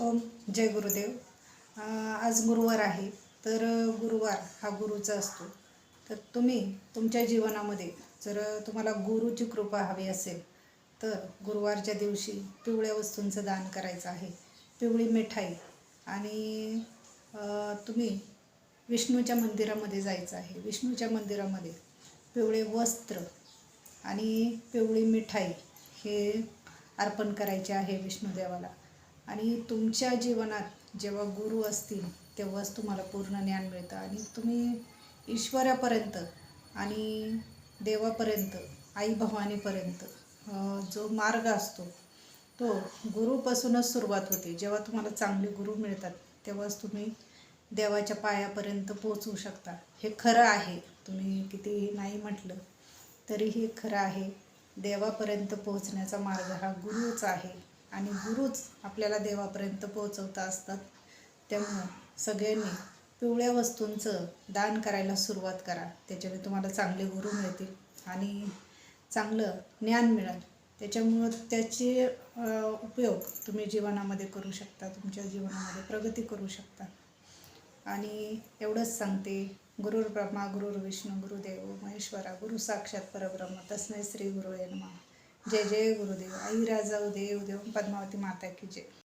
ओम जय गुरुदेव. आज गुरुवार आहे. तर गुरुवार हा गुरुचा असतो. तर तुम्ही तुमच्या जीवनामध्ये जर तुम्हाला गुरुची कृपा हवी असेल तर गुरुवारच्या दिवशी पिवळ्या वस्तूंचं दान करायचं आहे. पिवळी मिठाई आणि तुम्ही विष्णूच्या मंदिरामध्ये जायचं आहे. विष्णूच्या मंदिरामध्ये पिवळे वस्त्र आणि पिवळी मिठाई हे अर्पण करायचे आहे विष्णुदेवाला. आणि तुमच्या जीवनात जेव्हा गुरु असतील तेव्हाच तुम्हाला पूर्ण ज्ञान मिळतं आणि तुम्ही ईश्वरापर्यंत आणि देवापर्यंत, आई भवानीपर्यंत जो मार्ग असतो तो गुरुपासूनच सुरुवात होते. जेव्हा तुम्हाला चांगले गुरु मिळतात तेव्हाच तुम्ही देवाच्या पायापर्यंत पोहोचू शकता. हे खरं आहे. तुम्ही कितीही नाही म्हटलं तरीही खरं आहे. देवापर्यंत पोहोचण्याचा मार्ग हा गुरुच आहे आणि गुरुच आपल्याला देवापर्यंत पोहोचवता असतात. त्यामुळं सगळ्यांनी पिवळ्या वस्तूंचं दान करायला सुरुवात करा. त्याच्याने तुम्हाला चांगले गुरु मिळतील आणि चांगलं ज्ञान मिळेल. त्याच्यामुळं त्याचे उपयोग तुम्ही जीवनामध्ये करू शकता. तुमच्या जीवनामध्ये प्रगती करू शकता. आणि एवढंच सांगते, गुरुर् ब्रह्मा गुरुर्विष्णू गुरुदेव महेश्वरा गुरु साक्षात परब्रह्म तस्मै श्री गुरुवे नमः. जय जय गुरुदेव. आई राजा उदय उदय पद्मावती माता की जय.